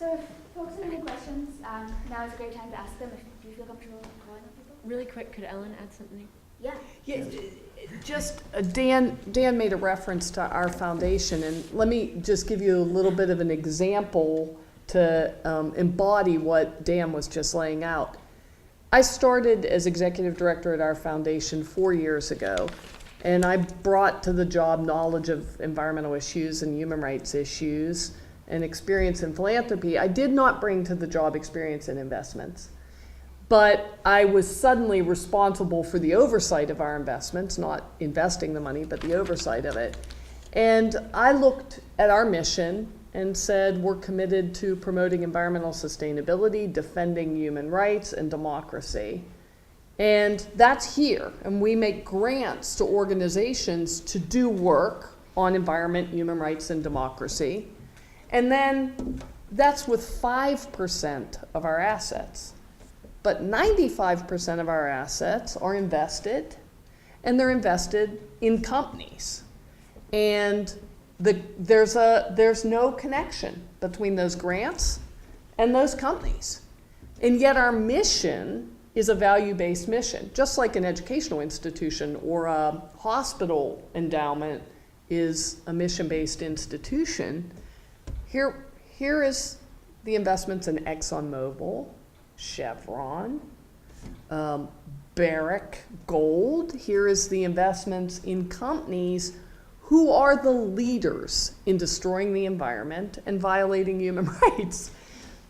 So if folks have any questions, now is a great time to ask them if you feel comfortable calling on people. Really quick, could Ellen add something? Yeah. Yeah, just Dan made a reference to our foundation, and let me just give you a little bit of an example to embody what Dan was just laying out. I started as executive director at our foundation 4 years ago, and I brought to the job knowledge of environmental issues and human rights issues and experience in philanthropy. I did not bring to the job experience in investments. But I was suddenly responsible for the oversight of our investments, not investing the money, but the oversight of it. And I looked at our mission and said, we're committed to promoting environmental sustainability, defending human rights, and democracy. And that's here. And we make grants to organizations to do work on environment, human rights, and democracy. And then that's with 5% of our assets. But 95% of our assets are invested, and they're invested in companies. And there's no connection between those grants and those companies. And yet our mission is a value-based mission, just like an educational institution or a hospital endowment is a mission-based institution. Here is the investments in ExxonMobil, Chevron, Barrick Gold. Here is the investments in companies who are the leaders in destroying the environment and violating human rights.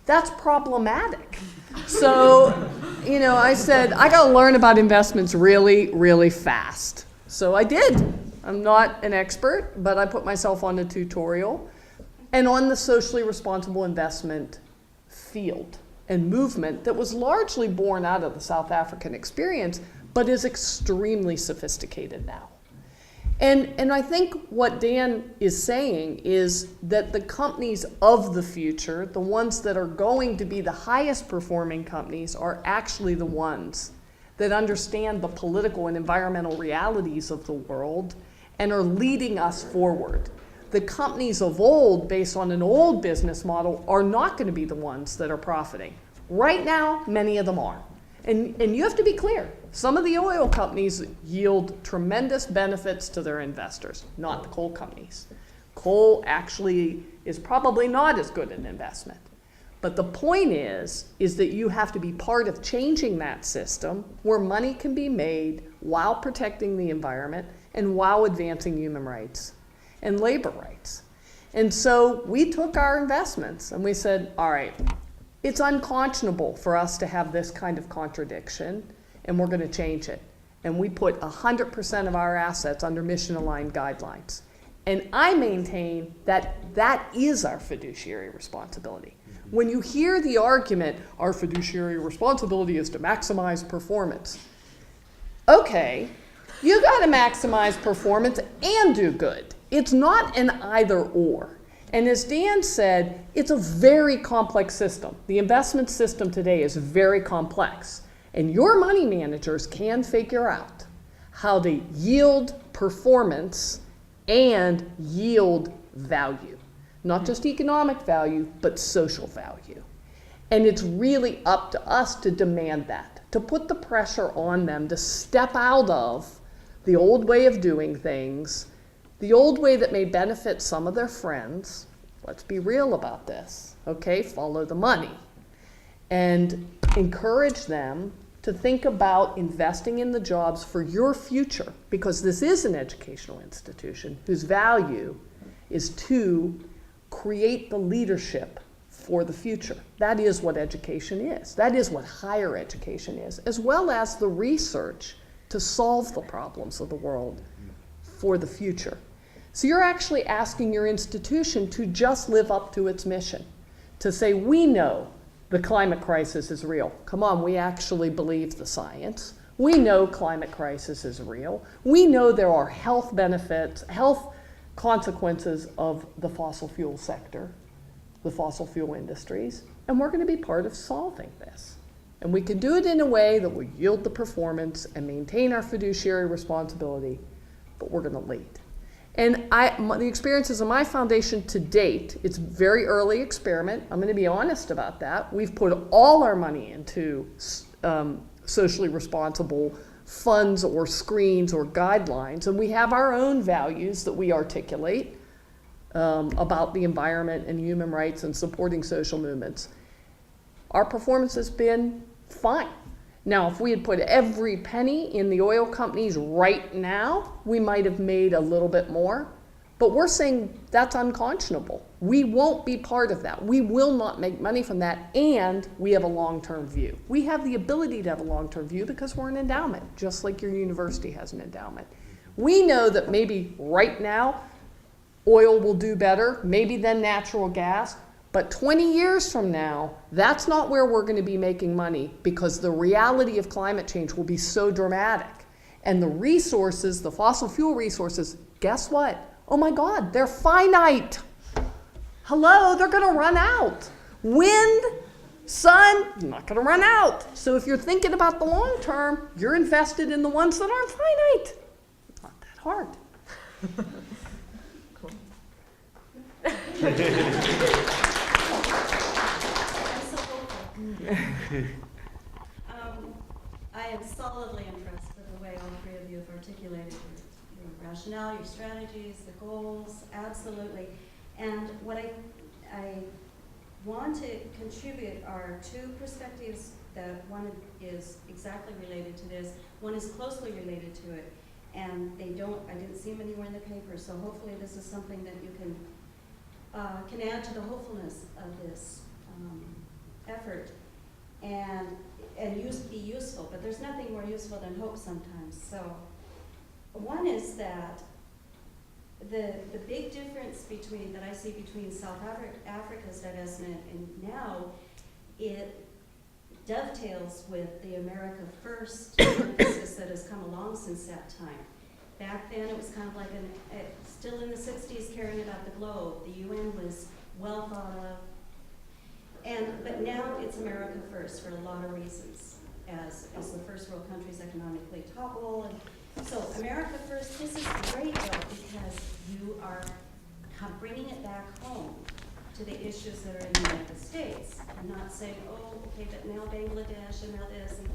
That's problematic. So, I said, I got to learn about investments really, really fast. So I did. I'm not an expert, but I put myself on a tutorial and on the socially responsible investment field and movement that was largely born out of the South African experience, but is extremely sophisticated now. And I think what Dan is saying is that the companies of the future, the ones that are going to be the highest performing companies, are actually the ones that understand the political and environmental realities of the world and are leading us forward. The companies of old, based on an old business model, are not going to be the ones that are profiting. Right now, many of them are. And you have to be clear. Some of the oil companies yield tremendous benefits to their investors, not the coal companies. Coal actually is probably not as good an investment. But the point is that you have to be part of changing that system where money can be made while protecting the environment and while advancing human rights and labor rights. And so we took our investments and we said, all right, it's unconscionable for us to have this kind of contradiction, and we're going to change it. And we put 100% of our assets under mission-aligned guidelines. And I maintain that that is our fiduciary responsibility. When you hear the argument, our fiduciary responsibility is to maximize performance. Okay, you got to maximize performance and do good. It's not an either or. And as Dan said, it's a very complex system. The investment system today is very complex. And your money managers can figure out how to yield performance and yield value. Not just economic value, but social value. And it's really up to us to demand that, to put the pressure on them to step out of the old way of doing things, the old way that may benefit some of their friends. Let's be real about this, okay? Follow the money. And encourage them to think about investing in the jobs for your future, because this is an educational institution whose value is to create the leadership for the future. That is what education is. That is what higher education is, as well as the research to solve the problems of the world for the future. So you're actually asking your institution to just live up to its mission, to say, we know the climate crisis is real. Come on, we actually believe the science. We know climate crisis is real. We know there are health benefits, health consequences of the fossil fuel sector, the fossil fuel industries, and we're going to be part of solving this. And we can do it in a way that will yield the performance and maintain our fiduciary responsibility, but we're going to lead. And the experiences of my foundation to date, it's very early experiment. I'm going to be honest about that. We've put all our money into socially responsible funds or screens or guidelines, and we have our own values that we articulate about the environment and human rights and supporting social movements. Our performance has been fine. Now, if we had put every penny in the oil companies right now, we might have made a little bit more. But we're saying that's unconscionable. We won't be part of that. We will not make money from that, and we have a long-term view. We have the ability to have a long-term view because we're an endowment, just like your university has an endowment. We know that maybe right now, oil will do better, maybe then natural gas. But 20 years from now, that's not where we're going to be making money, because the reality of climate change will be so dramatic. And the resources, the fossil fuel resources, guess what? Oh my God, they're finite. Hello, they're going to run out. Wind, sun, not going to run out. So if you're thinking about the long term, you're invested in the ones that aren't finite. Not that hard. I am solidly impressed with the way all three of you have articulated your rationale, your strategies, the goals, absolutely. And what I want to contribute are two perspectives that one is exactly related to this, one is closely related to it, and I didn't see them anywhere in the paper, so hopefully this is something that you can add to the hopefulness of this effort and be useful, but there's nothing more useful than hope sometimes. So one is that the big difference that I see between South Africa's divestment and now, it dovetails with the America First emphasis that has come along since that time. Back then it was kind of like still in the 60s caring about the globe. The UN was well thought of. But now it's America First for a lot of reasons, as the first world countries economically topple. And so America First, this is great though, because you are bringing it back home to the issues that are in the United States. I'm not saying, oh, okay, but now Bangladesh and now this, and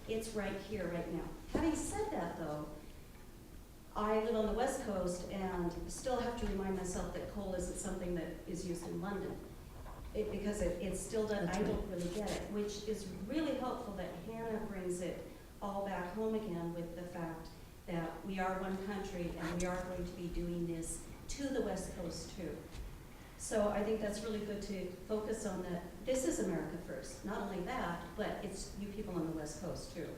it's right here, right now. Having said that though, I live on the West Coast and still have to remind myself that coal isn't something that is used in London. Because it's still done, I don't really get it, which is really helpful that Hannah brings it all back home again with the fact that we are one country and we are going to be doing this to the West Coast too. So I think that's really good to focus on that. This is America First. Not only that, but it's you people on the West Coast too.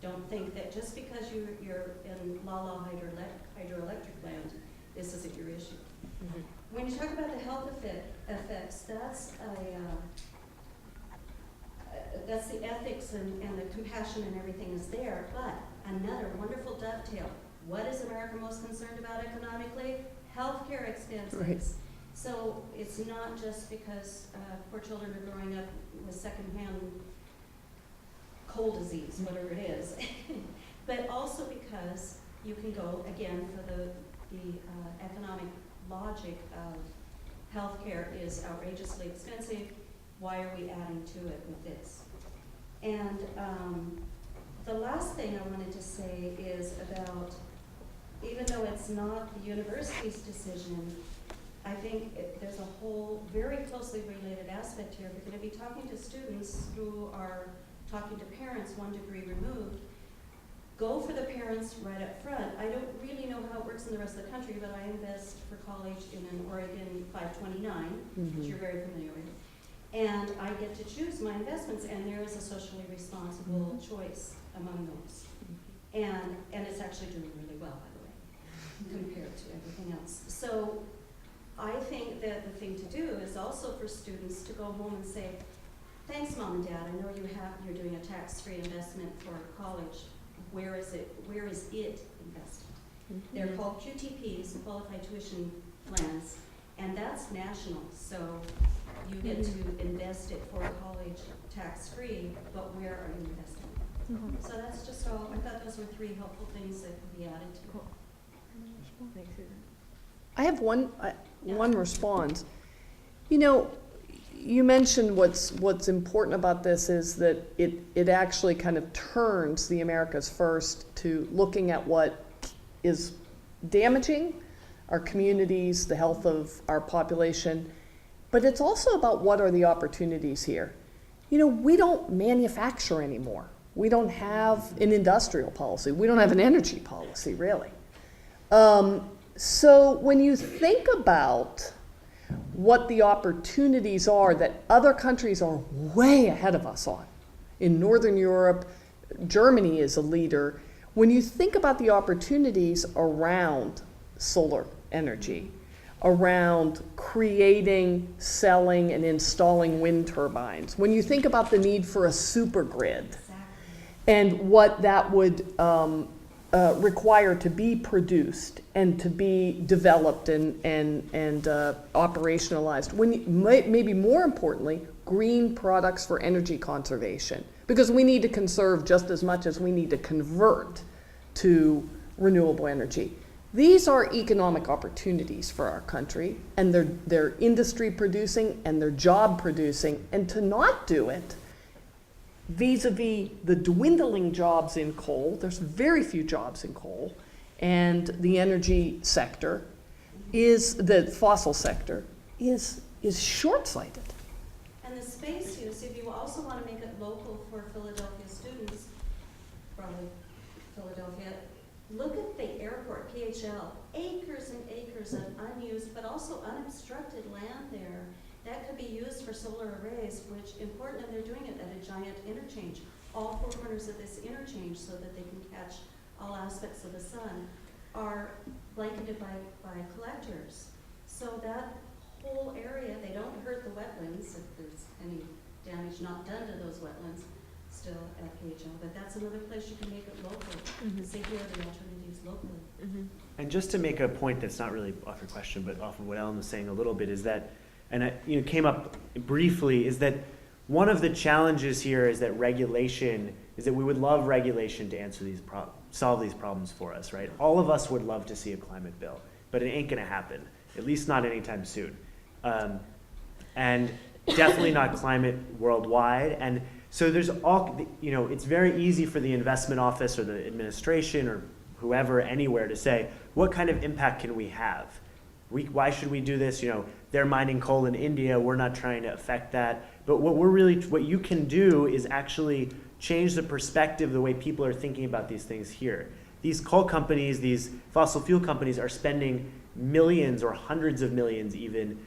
Don't think that just because you're in la hydroelectric land, this isn't your issue. Mm-hmm. When you talk about the health effects, that's the ethics and the compassion and everything is there. But another wonderful dovetail. What is America most concerned about economically? Healthcare expenses. Right. So it's not just because poor children are growing up with secondhand coal disease, whatever it is, but also because you can go again for the economic logic of healthcare is outrageously expensive. Why are we adding to it with this? And the last thing I wanted to say is about, even though it's not the university's decision, I think there's a whole very closely related aspect here. We're going to be talking to students who are talking to parents 1 degree removed. Go for the parents right up front. I don't really know how it works in the rest of the country, but I invest for college in an Oregon 529, which you're very familiar with. And I get to choose my investments, and there is a socially responsible choice among those. And it's actually doing really well, by the way, compared to everything else. So I think that the thing to do is also for students to go home and say, thanks, Mom and Dad, I know you're doing a tax-free investment for college. Where is it invested? Mm-hmm. They're called QTPs, Qualified Tuition Plans, and that's national. So you get to invest it for college tax-free, but where are you investing? Mm-hmm. So that's just all. I thought those were 3 helpful things that could be added to. Cool. Thanks, Susan. I have one response. You know, you mentioned what's important about this is that it actually kind of turns the Americas first to looking at what is damaging our communities, the health of our population, but it's also about what are the opportunities here. You know, we don't manufacture anymore. We don't have an industrial policy. We don't have an energy policy, really. So when you think about what the opportunities are that other countries are way ahead of us on, in Northern Europe, Germany is a leader. When you think about the opportunities around solar energy, around creating, selling, and installing wind turbines, when you think about the need for a super grid, and what that would require to be produced and to be developed and operationalized. Maybe more importantly, green products for energy conservation, because we need to conserve just as much as we need to convert to renewable energy. These are economic opportunities for our country, and they're industry producing and they're job producing, and to not do it vis-a-vis the dwindling jobs in coal, there's very few jobs in coal, and the energy sector the fossil sector is short-sighted. And the space use, if you also want to make it local for Philadelphia students, probably Philadelphia, look at the airport, PHL, acres and acres of unused but also unobstructed land there that could be used for solar arrays, which important, and they're doing it at a giant interchange. All four corners of this interchange, so that they can catch all aspects of the sun, are blanketed by collectors. So that whole area, they don't hurt the wetlands if there's any damage not done to those wetlands still at PHL, but that's another place you can make it local. Say here are the alternatives locally. And just to make a point that's not really off your question, but off of what Ellen was saying a little bit, is that, and it came up briefly, is that one of the challenges here is that regulation, is that we would love regulation to answer these solve these problems for us, right? All of us would love to see a climate bill, but it ain't gonna happen, at least not anytime soon. And definitely not climate worldwide. And so there's it's very easy for the investment office or the administration or whoever anywhere to say, what kind of impact can we have? Why should we do this? They're mining coal in India. We're not trying to affect that. But what you can do is actually change the perspective, the way people are thinking about these things here. These coal companies, these fossil fuel companies are spending millions or hundreds of millions even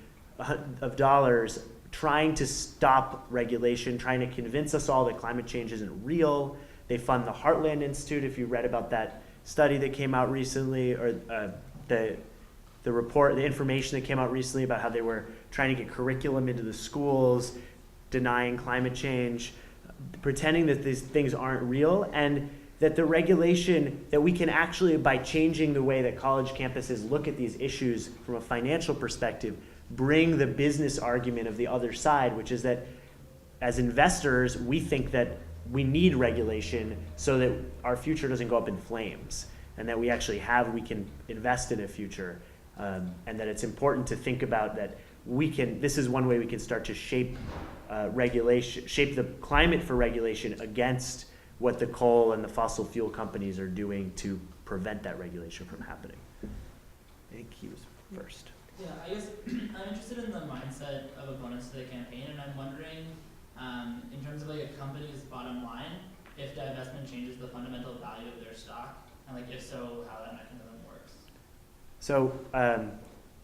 of dollars trying to stop regulation, trying to convince us all that climate change isn't real. They fund the Heartland Institute, if you read about that study that came out recently, or the report, the information that came out recently about how they were trying to get curriculum into the schools, denying climate change, pretending that these things aren't real, and that the regulation, that we can actually, by changing the way that college campuses look at these issues from a financial perspective, bring the business argument of the other side, which is that as investors, we think that we need regulation so that our future doesn't go up in flames, and that we can invest in a future. And that it's important to think about that this is one way we can start to shape shape the climate for regulation against what the coal and the fossil fuel companies are doing to prevent that regulation from happening. I think he was first. Yeah, I guess I'm interested in the mindset of opponents to the campaign, and I'm wondering, in terms of like a company's bottom line, if divestment changes the fundamental value of their stock, and if so, how that mechanism works. So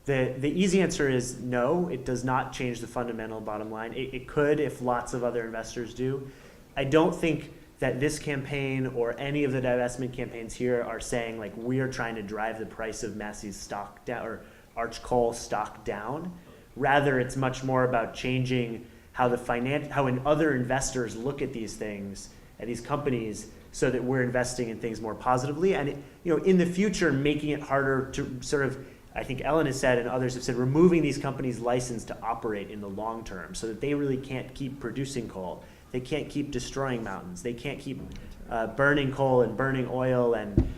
the easy answer is no, it does not change the fundamental bottom line. It could if lots of other investors do. I don't think that this campaign or any of the divestment campaigns here are saying we are trying to drive the price of Massey's stock down or Arch Coal stock down. Rather, it's much more about changing how other investors look at these things, at these companies, so that we're investing in things more positively. And in the future, making it harder to sort of, I think Ellen has said and others have said, removing these companies' license to operate in the long term so that they really can't keep producing coal. They can't keep destroying mountains. They can't keep burning coal and burning oil and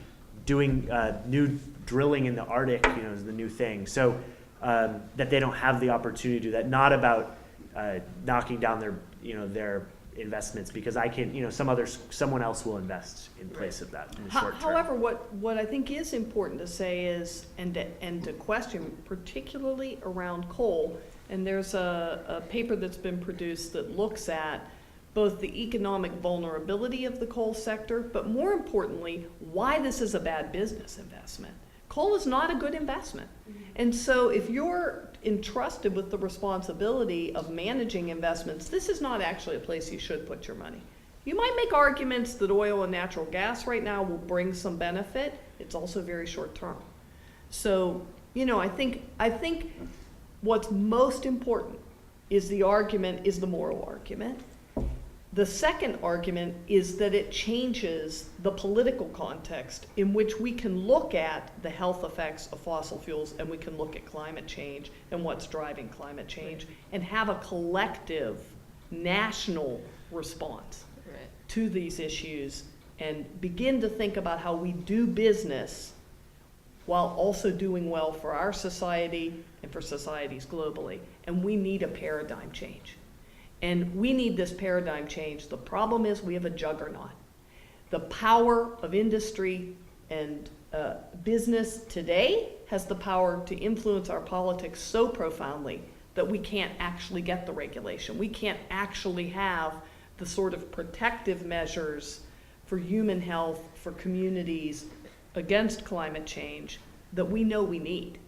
doing new drilling in the Arctic, is the new thing. So that they don't have the opportunity to do that. Not about knocking down their investments, because someone else will invest in place of that in the short term. However, what I think is important to say is, and to question, particularly around coal, and there's a paper that's been produced that looks at both the economic vulnerability of the coal sector, but more importantly, why this is a bad business investment. Coal is not a good investment. And so if you're entrusted with the responsibility of managing investments, this is not actually a place you should put your money. You might make arguments that oil and natural gas right now will bring some benefit. It's also very short term. So, I think what's most important is the moral argument. The second argument is that it changes the political context in which we can look at the health effects of fossil fuels, and we can look at climate change and what's driving climate change, and have a collective national response to these issues, and begin to think about how we do business while also doing well for our society and for societies globally. And we need a paradigm change. And we need this paradigm change. The problem is we have a juggernaut. The power of industry and business today has the power to influence our politics so profoundly that we can't actually get the regulation. We can't actually have the sort of protective measures for human health, for communities, against climate change that we know we need.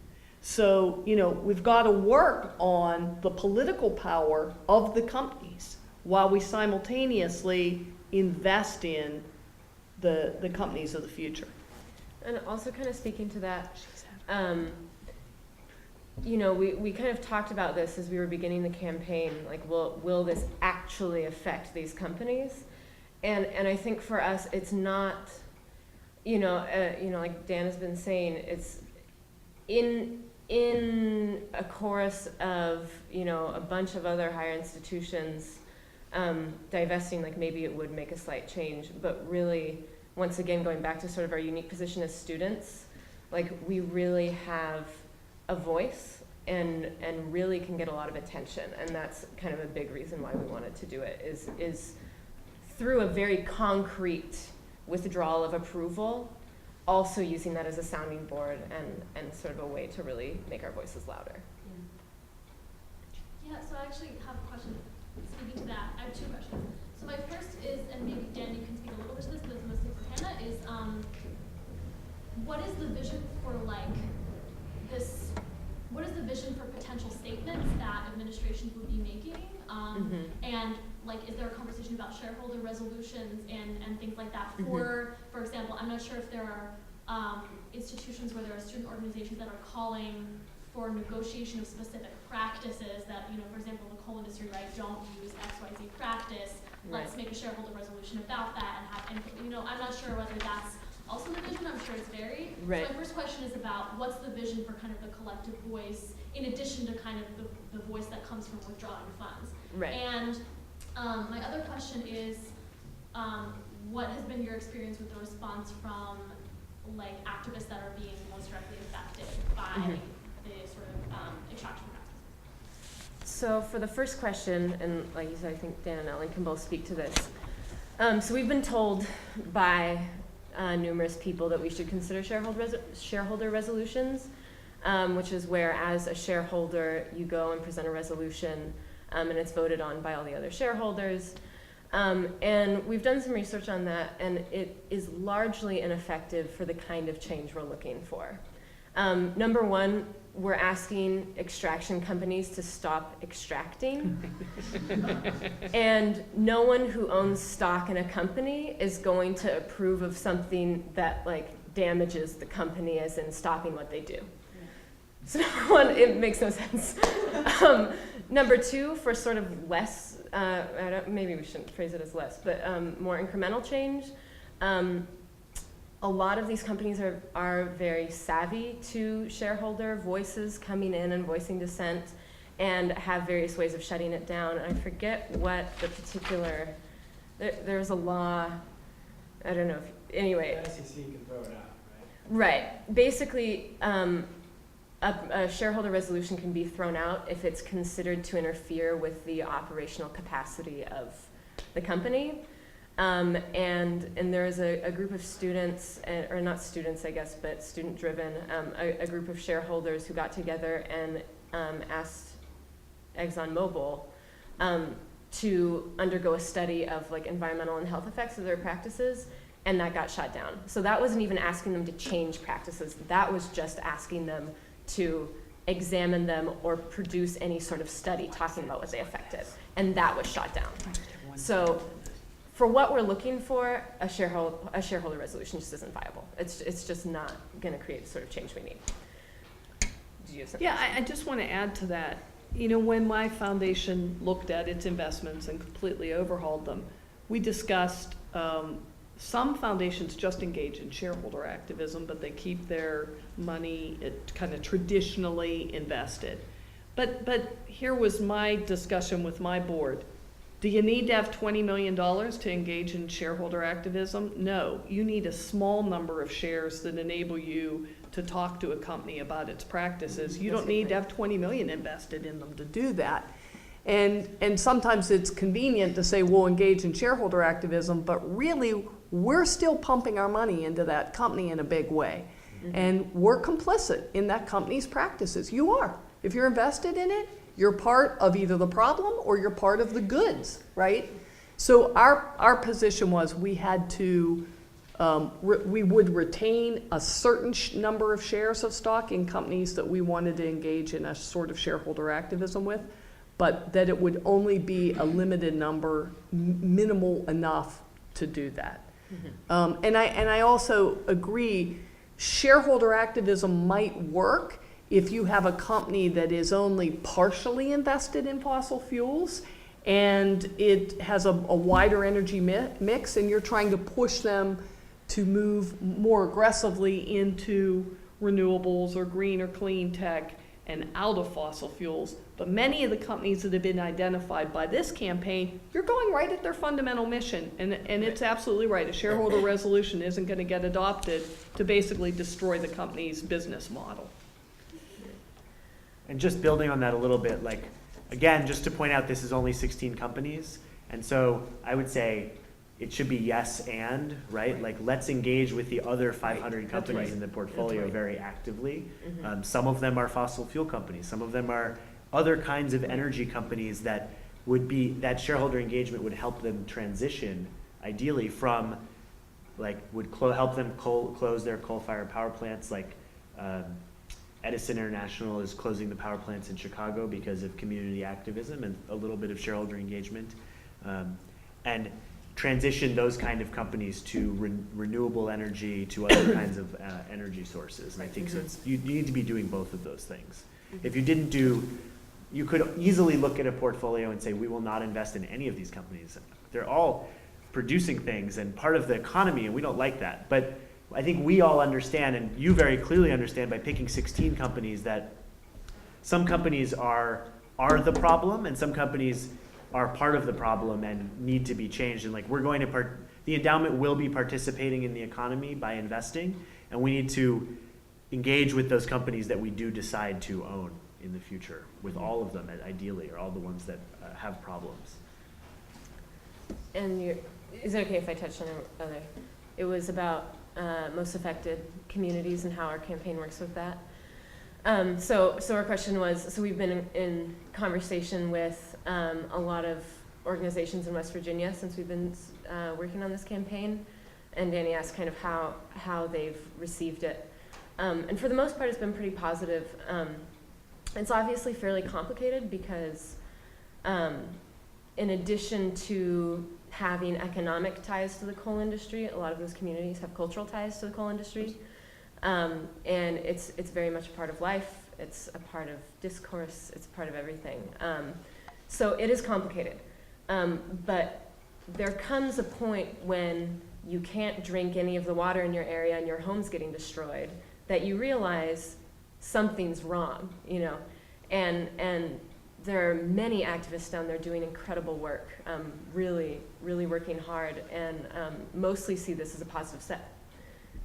So, we've got to work on the political power of the companies while we simultaneously invest in the companies of the future. And also kind of speaking to that, we kind of talked about this as we were beginning the campaign, like, will this actually affect these companies? And I think for us, it's not, like Dan has been saying, it's in a chorus of, a bunch of other higher institutions divesting, like maybe it would make a slight change, but really, once again, going back to sort of our unique position as students, like we really have a voice and really can get a lot of attention, and that's kind of a big reason why we wanted to do it, is through a very concrete withdrawal of approval, also using that as a sounding board and sort of a way to really make our voices louder. Yeah, so I actually have a question speaking to that. I have two questions. So my first is, and maybe Dan, you can speak a little bit to this, but it's mostly for Hannah, is what is the vision for what is the vision for potential statements that administrations would be making? And is there a conversation about shareholder resolutions and things like that? For example, I'm not sure if there are institutions where there are student organizations that are calling for negotiation of specific practices that, for example, the coal industry, right, don't use XYZ practice. Let's make a shareholder resolution about that and have input. I'm not sure whether that's also the vision. I'm sure it's varied. Right. So my first question is about what's the vision for kind of the collective voice in addition to kind of the voice that comes from withdrawing funds. Right. And my other question is, what has been your experience with the response from activists that are being most directly affected by the sort of extraction practices? So for the first question, and like you said, I think Dan and Ellen can both speak to this. So we've been told by numerous people that we should consider shareholder resolutions, which is where, as a shareholder, you go and present a resolution, and it's voted on by all the other shareholders. And we've done some research on that, and it is largely ineffective for the kind of change we're looking for. Number one, we're asking extraction companies to stop extracting. And no one who owns stock in a company is going to approve of something that damages the company, as in stopping what they do. So number one, it makes no sense. Number two, for sort of less, maybe we shouldn't phrase it as less, but more incremental change, a lot of these companies are very savvy to shareholder voices coming in and voicing dissent, and have various ways of shutting it down. And I forget what the particular, there's a law, I don't know, anyway. The SEC can throw it out, Right. Basically, a shareholder resolution can be thrown out if it's considered to interfere with the operational capacity of the company. And there's a group of students, or not students, I guess, but student-driven, a group of shareholders who got together and asked ExxonMobil to undergo a study of like environmental and health effects of their practices, and that got shot down. So that wasn't even asking them to change practices. That was just asking them to examine them or produce any sort of study talking about what they affected, and that was shot down. So for what we're looking for, a shareholder resolution just isn't viable. It's just not going to create the sort of change we need. Do you have something? Yeah, I just want to add to that. You know, when my foundation looked at its investments and completely overhauled them, we discussed some foundations just engage in shareholder activism, but they keep their money kind of traditionally invested. But here was my discussion with my board. Do you need to have $20 million to engage in shareholder activism? No, you need a small number of shares that enable you to talk to a company about its practices. You don't need to have 20 million invested in them to do that. And sometimes it's convenient to say we'll engage in shareholder activism, but really we're still pumping our money into that company in a big way. Mm-hmm. And we're complicit in that company's practices. You are. If you're invested in it, you're part of either the problem or you're part of the goods, right? So our position was we had to, we would retain a certain number of shares of stock in companies that we wanted to engage in a sort of shareholder activism with, but that it would only be a limited number, minimal enough to do that. Mm-hmm. And I also agree, shareholder activism might work if you have a company that is only partially invested in fossil fuels and it has a wider energy mix, and you're trying to push them to move more aggressively into renewables or green or clean tech and out of fossil fuels. But many of the companies that have been identified by this campaign, you're going right at their fundamental mission. And it's absolutely right. A shareholder resolution isn't going to get adopted to basically destroy the company's business model. And just building on that a little bit, like, again, just to point out, this is only 16 companies. And so I would say it should be yes and, right? Like, let's engage with the other 500 companies in the portfolio very actively. Mm-hmm. Some of them are fossil fuel companies. Some of them are other kinds of energy companies that would be, that shareholder engagement would help them transition, ideally, from, like, would help them close their coal-fired power plants, like Edison International is closing the power plants in Chicago because of community activism and a little bit of shareholder engagement, and transition those kind of companies to renewable energy, to other kinds of energy sources. And I think so you need to be doing both of those things. If you didn't do, you could easily look at a portfolio and say, we will not invest in any of these companies. They're all producing things and part of the economy, and we don't like that. But I think we all understand, and you very clearly understand by picking 16 companies, that some companies are the problem and some companies are part of the problem and need to be changed. And like, we're going to the endowment will be participating in the economy by investing, and we need to engage with those companies that we do decide to own in the future, with all of them ideally, or all the ones that have problems. And is it okay if I touch on other? It was about most affected communities and how our campaign works with that. So our question was, so we've been in conversation with a lot of organizations in West Virginia since we've been working on this campaign, and Danny asked kind of how they've received it. And for the most part, it's been pretty positive. It's obviously fairly complicated because in addition to having economic ties to the coal industry, a lot of those communities have cultural ties to the coal industry. And it's very much a part of life. It's a part of discourse. It's a part of everything. So it is complicated. But there comes a point when you can't drink any of the water in your area and your home's getting destroyed, that you realize something's wrong, you know. And there are many activists down there doing incredible work, really, really working hard, and mostly see this as a positive step.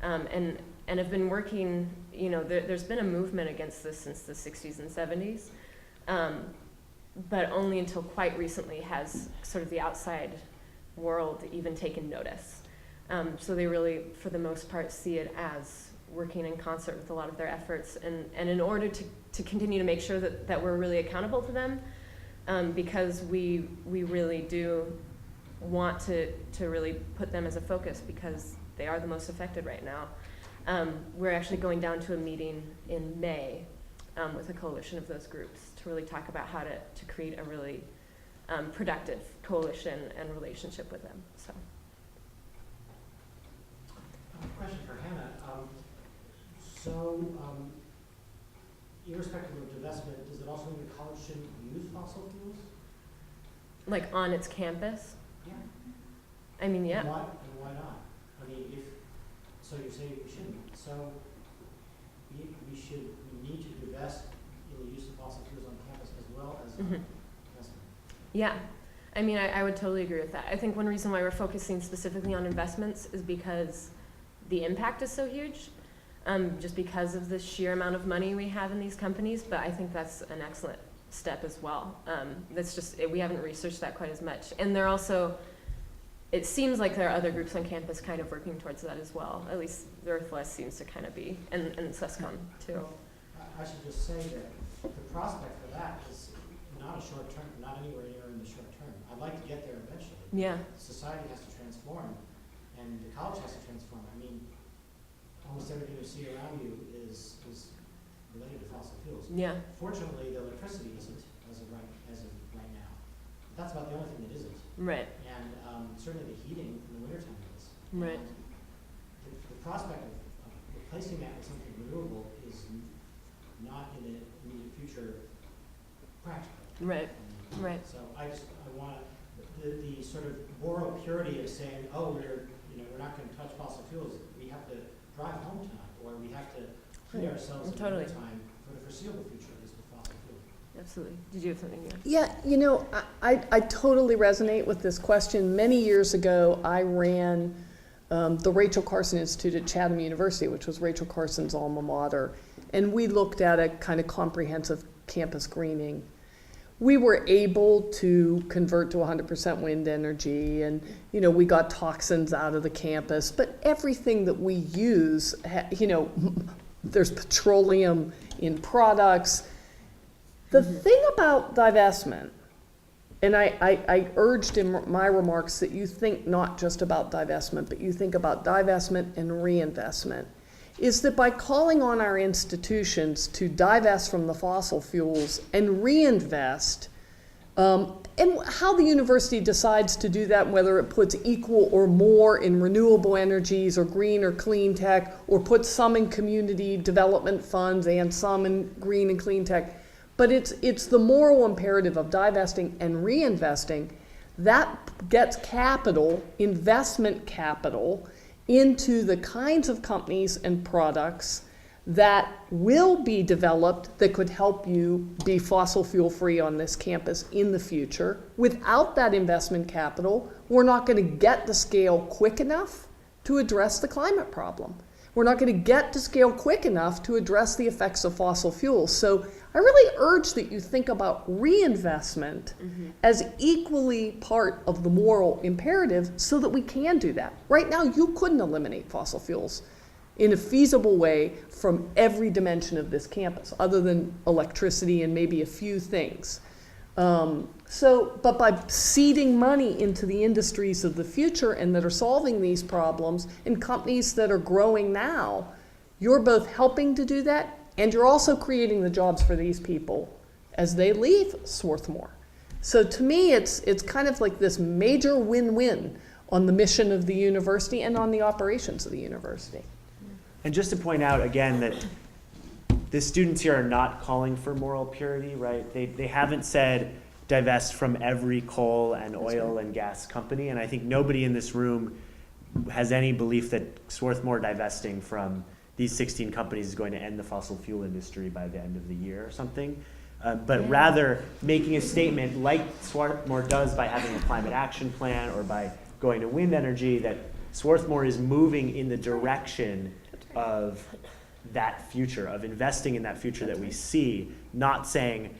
and have been working, there's been a movement against this since the 60s and 70s, but only until quite recently has sort of the outside world even taken notice. So they really, for the most part, see it as working in concert with a lot of their efforts, and in order to continue to make sure that we're really accountable to them, because we really do want to really put them as a focus, because they are the most affected right now. We're actually going down to a meeting in May with a coalition of those groups to really talk about how to create a really productive coalition and relationship with them. So. Question for Hannah. Irrespective of divestment, does it also mean college shouldn't use fossil fuels? Like on its campus? Yeah. I mean, yeah. And why not? I mean, so you're saying we shouldn't. So we need to divest in the use of fossil fuels on campus as well as investment. Yeah. I mean, I would totally agree with that. I think one reason why we're focusing specifically on investments is because the impact is so huge, just because of the sheer amount of money we have in these companies, but I think that's an excellent step as well. That's just, we haven't researched that quite as much. And they're also, it seems like there are other groups on campus kind of working towards that as well. At least the Earthless seems to kind of be, and SESCOM too. Well, I should just say that the prospect for that is not a short term, not anywhere near in the short term. I'd like to get there eventually. Yeah. Society has to transform, and the college has to transform. I mean, almost everything you see around you is related to fossil fuels. Yeah. Fortunately, the electricity isn't as of right now. But that's about the only thing that isn't. Right. And certainly the heating in the wintertime is. Right. And the prospect of replacing that with something renewable is not in the immediate future practical. Right. Right. So I want the sort of moral purity of saying, oh, we're not going to touch fossil fuels. We have to drive home tonight, or we have to heat ourselves in the wintertime for the foreseeable future, at least with fossil fuels. Absolutely. Did you have something? Yeah, I totally resonate with this question. Many years ago, I ran the Rachel Carson Institute at Chatham University, which was Rachel Carson's alma mater, and we looked at a kind of comprehensive campus greening. We were able to convert to 100% wind energy, and we got toxins out of the campus, but everything that we use, there's petroleum in products. The thing about divestment, and I urged in my remarks that you think not just about divestment, but you think about divestment and reinvestment, is that by calling on our institutions to divest from the fossil fuels and reinvest, and how the university decides to do that, whether it puts equal or more in renewable energies or green or clean tech, or puts some in community development funds and some in green and clean tech, but it's the moral imperative of divesting and reinvesting that gets capital, investment capital, into the kinds of companies and products that will be developed that could help you be fossil fuel free on this campus in the future. Without that investment capital, we're not going to get to scale quick enough to address the climate problem. We're not going to get to scale quick enough to address the effects of fossil fuels. So I really urge that you think about reinvestment as equally part of the moral imperative so that we can do that. Right now, you couldn't eliminate fossil fuels in a feasible way from every dimension of this campus, other than electricity and maybe a few things. But by seeding money into the industries of the future and that are solving these problems, and companies that are growing now, you're both helping to do that, and you're also creating the jobs for these people as they leave Swarthmore. So to me, it's kind of like this major win-win on the mission of the university and on the operations of the university. And just to point out again that the students here are not calling for moral purity, right? They haven't said divest from every coal and oil and gas company, and I think nobody in this room has any belief that Swarthmore divesting from these 16 companies is going to end the fossil fuel industry by the end of the year or something. But rather making a statement like Swarthmore does by having a climate action plan or by going to wind energy that Swarthmore is moving in the direction of that future, of investing in that future that we see, not saying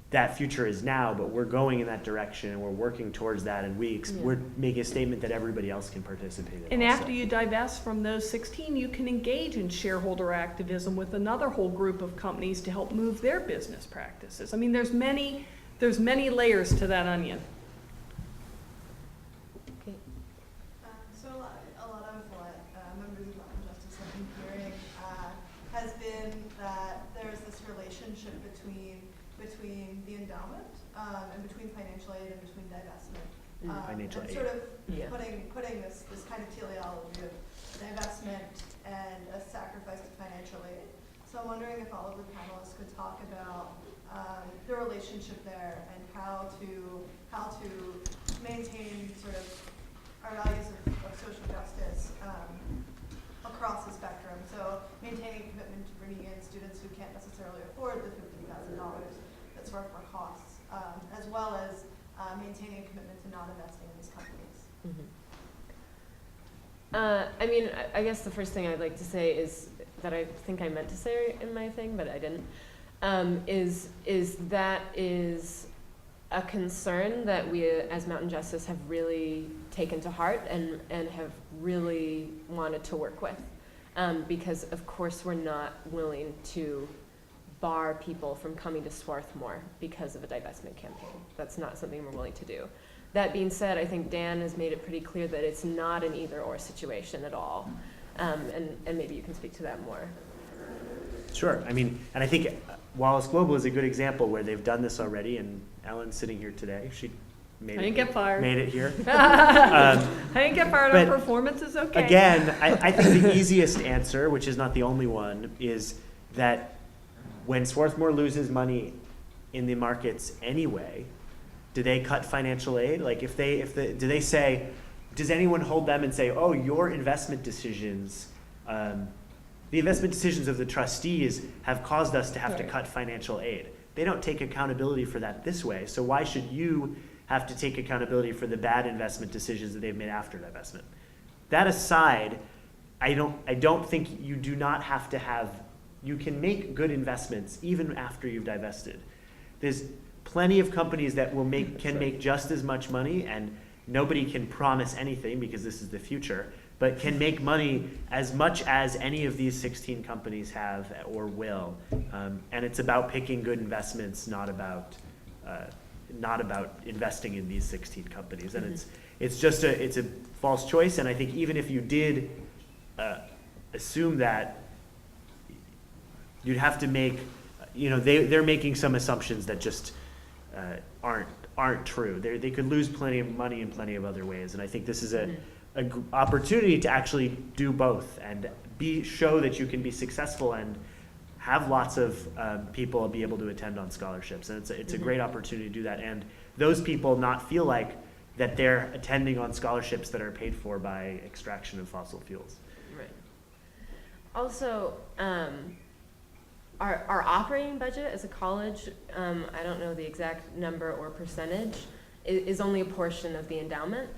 that future is now, but we're going in that direction and we're working towards that, and we're making a statement that everybody else can participate in. And also. after you divest from those 16, you can engage in shareholder activism with another whole group of companies to help move their business practices. I mean, there's many layers to that onion. So a lot of what members of Mountain Justice have been hearing has been that there's this relationship between the endowment and between financial aid and between divestment. Financial and aid. sort of putting this kind of teleology of divestment and a sacrifice to financial aid. So I'm wondering if all of the panelists could talk about the relationship there and how to maintain sort of our values of social justice across the spectrum. So maintaining commitment to bringing in students who can't necessarily afford the $50,000 that Swarthmore costs, as well as maintaining a commitment to not investing in these companies. I mean, I guess the first thing I'd like to say is that I think I meant to say in my thing, but I didn't, is that is a concern that we as Mountain Justice have really taken to heart and have really wanted to work with. Because of course we're not willing to bar people from coming to Swarthmore because of a divestment campaign. That's not something we're willing to do. That being said, I think Dan has made it pretty clear that it's not an either-or situation at all. And maybe you can speak to that more. Sure. I mean, and I think Wallace Global is a good example where they've done this already, and Ellen's sitting here today. She made I didn't get fired. Made it here. I didn't get fired on but performance is okay. Again, I think the easiest answer, which is not the only one, is that when Swarthmore loses money in the markets anyway, do they cut financial aid? Like do they say, does anyone hold them and say, oh, your investment decisions, the investment decisions of the trustees have caused us to have to cut financial aid? They don't take accountability for that this way. So why should you have to take accountability for the bad investment decisions that they've made after divestment? That aside, I don't think you do not have to have, you can make good investments even after you've divested. There's plenty of companies that can make just as much money, and nobody can promise anything because this is the future, but can make money as much as any of these 16 companies have or will. And it's about picking good investments, not about investing in these 16 companies. And it's a false choice. And I think even if you did assume that, you'd have to make, they're making some assumptions that just aren't true. They could lose plenty of money in plenty of other ways. And I think this is an opportunity to actually do both and show that you can be successful and have lots of people be able to attend on scholarships. And it's a great opportunity to do that. And those people not feel like that they're attending on scholarships that are paid for by extraction of fossil fuels. Right. Also, our operating budget as a college, I don't know the exact number or percentage, is only a portion of the endowment.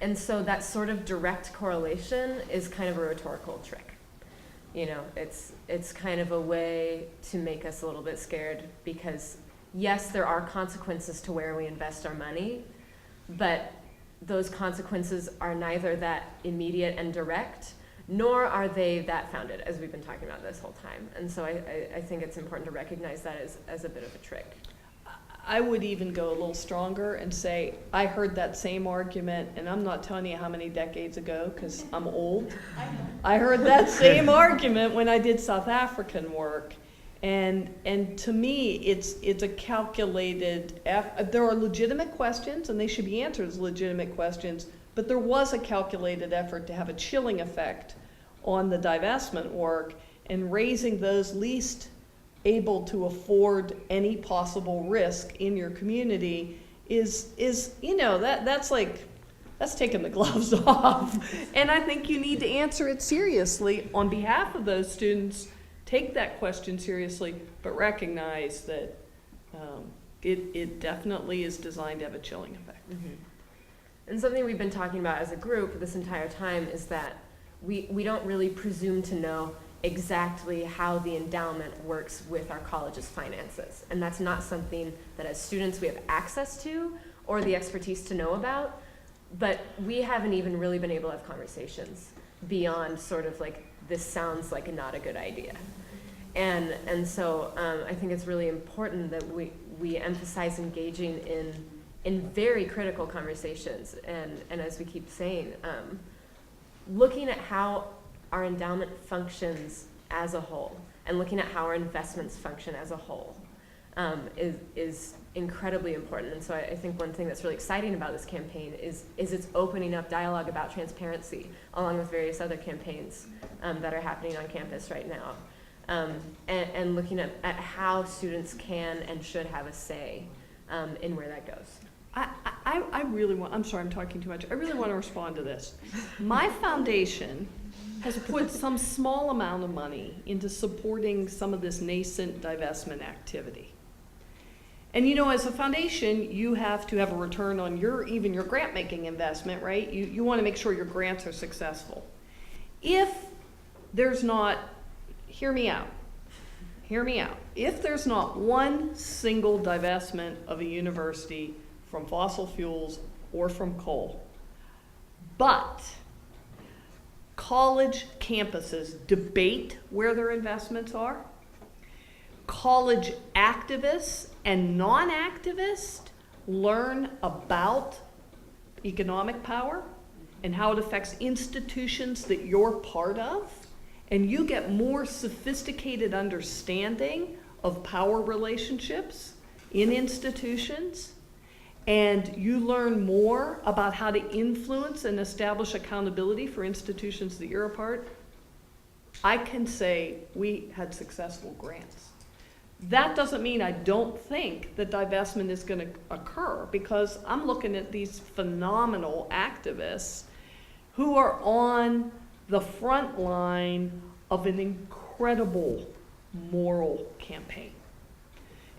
And so that sort of direct correlation is kind of a rhetorical trick. It's kind of a way to make us a little bit scared because, yes, there are consequences to where we invest our money, but those consequences are neither that immediate and direct, nor are they that founded, as we've been talking about this whole time. And so I think it's important to recognize that as a bit of a trick. I would even go a little stronger and say, I heard that same argument, and I'm not telling you how many decades ago, because I'm old. I heard that same argument when I did South African work. And to me, it's a calculated, there are legitimate questions, and they should be answered as legitimate questions, but there was a calculated effort to have a chilling effect on the divestment work, and raising those least able to afford any possible risk in your community is that's taking the gloves off. And I think you need to answer it seriously on behalf of those students. Take that question seriously, but recognize that it definitely is designed to have a chilling effect. And something we've been talking about as a group this entire time is that we don't really presume to know exactly how the endowment works with our college's finances. And that's not something that as students we have access to or the expertise to know about, but we haven't even really been able to have conversations beyond sort of like, this sounds like not a good idea. And so I think it's really important that we emphasize engaging in very critical conversations, and as we keep saying, looking at how our endowment functions as a whole, and looking at how our investments function as a whole, is incredibly important. And so I think one thing that's really exciting about this campaign is it's opening up dialogue about transparency, along with various other campaigns that are happening on campus right now, and looking at how students can and should have a say in where that goes. I really want, I'm sorry, I'm talking too much. I really want to respond to this. My foundation has put some small amount of money into supporting some of this nascent divestment activity. And you know, as a foundation, you have to have a return on even your grant-making investment, right? You want to make sure your grants are successful. If there's not, hear me out. If there's not one single divestment of a university from fossil fuels or from coal, but college campuses debate where their investments are, college activists and non-activists learn about economic power and how it affects institutions that you're part of, and you get more sophisticated understanding of power relationships in institutions, and you learn more about how to influence and establish accountability for institutions that you're a part, I can say we had successful grants. That doesn't mean I don't think that divestment is going to occur, because I'm looking at these phenomenal activists who are on the front line of an incredible moral campaign.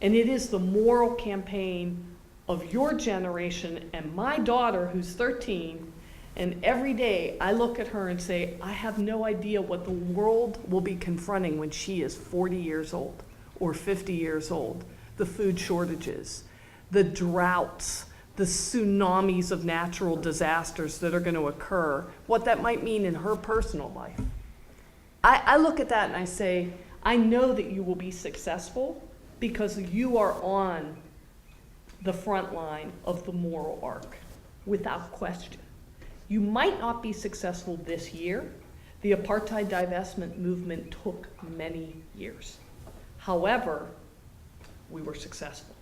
And it is the moral campaign of your generation and my daughter, who's 13, and every day I look at her and say, I have no idea what the world will be confronting when she is 40 years old or 50 years old. The food shortages, the droughts, the tsunamis of natural disasters that are going to occur, what that might mean in her personal life. I look at that and I say, I know that you will be successful because you are on the front line of the moral arc, without question. You might not be successful this year. The apartheid divestment movement took many years. However, we were successful.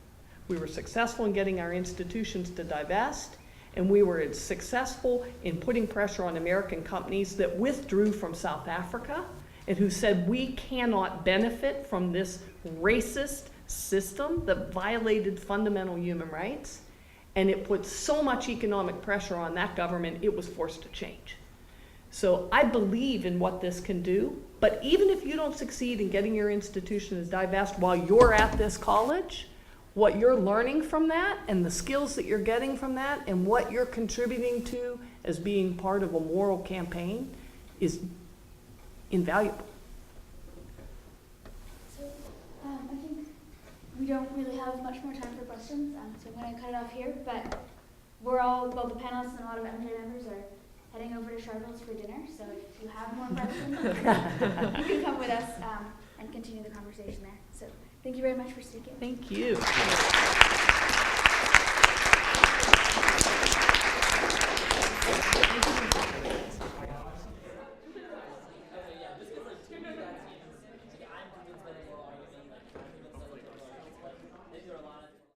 We were successful in getting our institutions to divest, and we were successful in putting pressure on American companies that withdrew from South Africa and who said we cannot benefit from this racist system that violated fundamental human rights, and it put so much economic pressure on that government it was forced to change. So I believe in what this can do, but even if you don't succeed in getting your institution to divest while you're at this college, what you're learning from that and the skills that you're getting from that and what you're contributing to as being part of a moral campaign is invaluable. So I think we don't really have much more time for questions, so I'm going to cut it off here. But we're all, well, the panelists and a lot of MJ members are heading over to Charvel's for dinner. So if you have more questions, you can come with us and continue the conversation there. So thank you very much for speaking. Thank you.